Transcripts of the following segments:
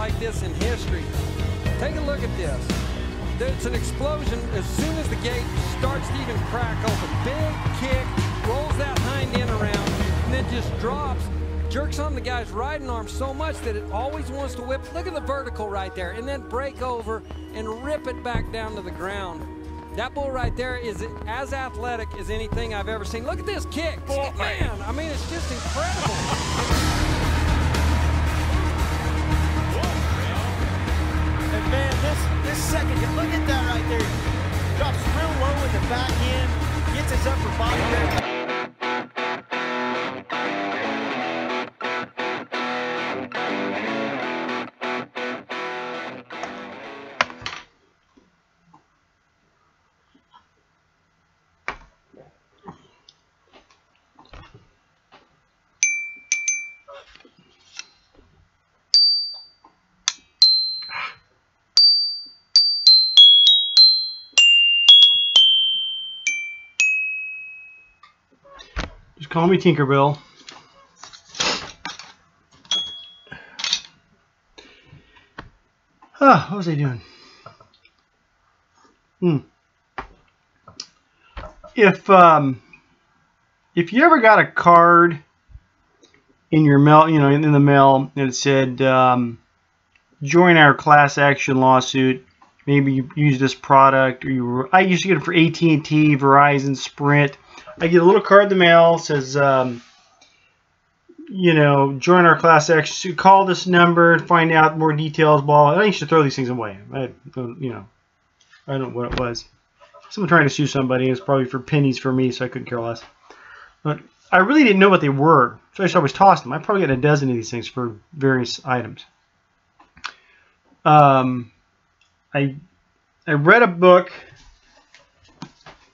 like this in history. Take a look at this. It's an explosion as soon as the gate starts to even crack open. Big kick, rolls that hind end around, and then just drops, jerks on the guy's riding arm so much that it always wants to whip. Look at the vertical right there, and then break over and rip it back down to the ground. That bull right there is as athletic as anything I've ever seen. Look at this kick. Oh, man, I mean, it's just incredible. And man, this second, look at that right there. Drops real low in the back end, gets his upper body there. Just call me Tinkerbell. What was I doing? If you ever got a card in your mail, in the mail, and it said, join our class action lawsuit, maybe you use this product, or I used to get it for AT&T, Verizon, Sprint. I get a little card in the mail, says, join our class action suit, call this number and find out more details, blah. I used to throw these things away. I don't know what it was. Someone trying to sue somebody. It was probably for pennies for me, so I couldn't care less. But I really didn't know what they were, so I just always tossed them. I probably got a dozen of these things for various items. I read a book.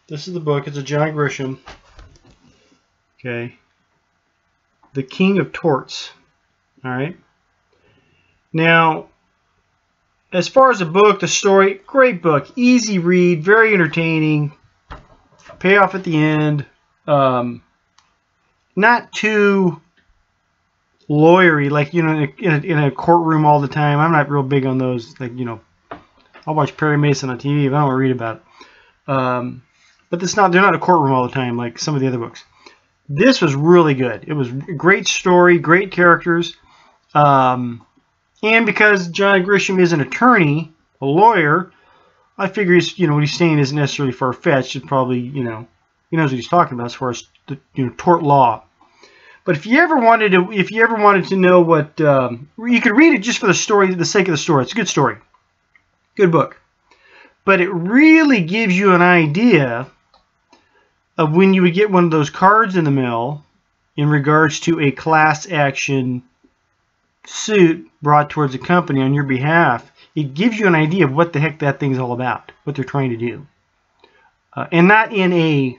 This is the book. It's a John Grisham. Okay. The King of Torts. All right. Now, as far as the book, the story, great book. Easy read, very entertaining. Payoff at the end. Not too lawyery, like, in a courtroom all the time. I'm not real big on those. Like, I'll watch Perry Mason on TV if I don't want to read about it. But they're not a courtroom all the time like some of the other books. This was really good. It was a great story, great characters. And because John Grisham is an attorney, a lawyer, I figure what he's saying isn't necessarily far-fetched. It's probably, he knows what he's talking about as far as the tort law. But if you ever wanted to know what, you could read it just for the story, the sake of the story. It's a good story, good book. But it really gives you an idea of when you would get one of those cards in the mail in regards to a class action suit brought towards a company on your behalf. It gives you an idea of what the heck that thing's all about, what they're trying to do. And not in a,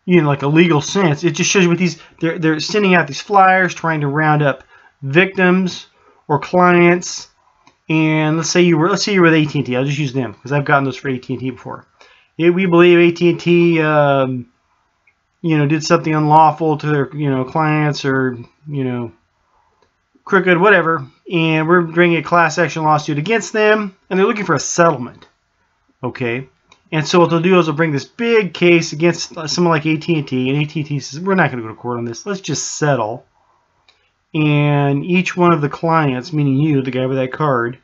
like a legal sense. It just shows you what they're sending out these flyers trying to round up victims or clients. And let's say you're with AT&T. I'll just use them because I've gotten those for AT&T before. We believe AT&T, did something unlawful to their, clients or, crooked, whatever. And we're bringing a class action lawsuit against them, and they're looking for a settlement. Okay. And so what they'll do is they'll bring this big case against someone like AT&T, and AT&T says, we're not going to go to court on this. Let's just settle. And each one of the clients, meaning you, the guy with that card,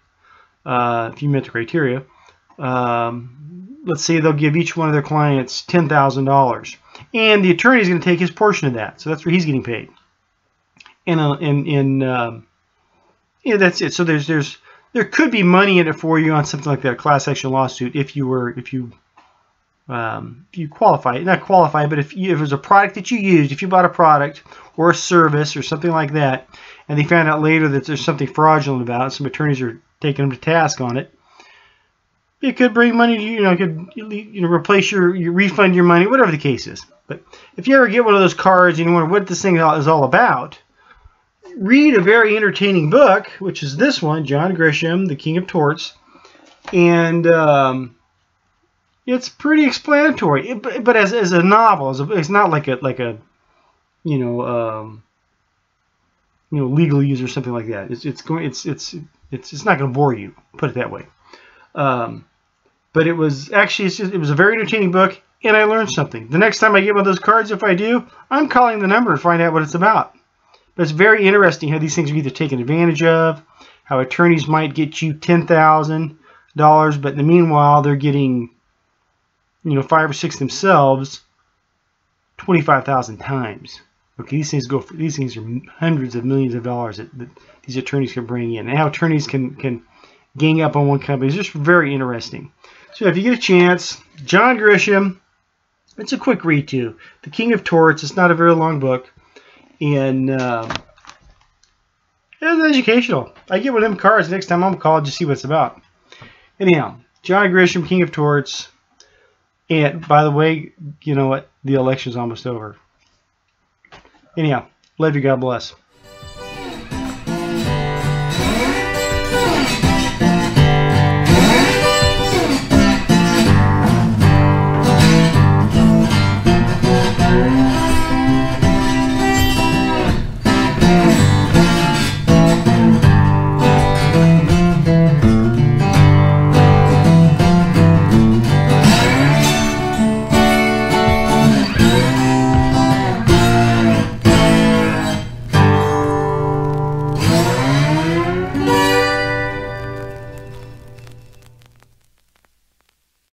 if you met the criteria, let's say they'll give each one of their clients $10,000. And the attorney is going to take his portion of that. So that's where he's getting paid. And that's it. So there could be money in it for you on something like that, a class action lawsuit, if you qualify, not qualify, but if it was a product that you used, if you bought a product or a service or something like that, and they found out later that there's something fraudulent about it, some attorneys are taking them to task on it, it could bring money to you, could replace your refund your money, whatever the case is. But if you ever get one of those cards and you wonder what this thing is all about, read a very entertaining book, which is this one, John Grisham, The King of Torts, and it's pretty explanatory. But as a novel, it's not like a legalese or something like that. It's not going to bore you, put it that way. But it was actually it was a very entertaining book, and I learned something. The next time I get one of those cards, if I do, I'm calling the number to find out what it's about. But it's very interesting how these things are either taken advantage of, how attorneys might get you $10,000, but in the meanwhile they're getting 5 or 6 themselves 25,000 times. Okay, these things are hundreds of millions of dollars that these attorneys can bring in, and how attorneys can gang up on one company is just very interesting. So if you get a chance, John Grisham, it's a quick read too. The King of Torts. It's not a very long book, and it's educational. I get one of them cards next time I'm called just see what it's about. Anyhow, John Grisham, King of Torts. And by the way, you know what? The election's almost over. Anyhow, love you. God bless.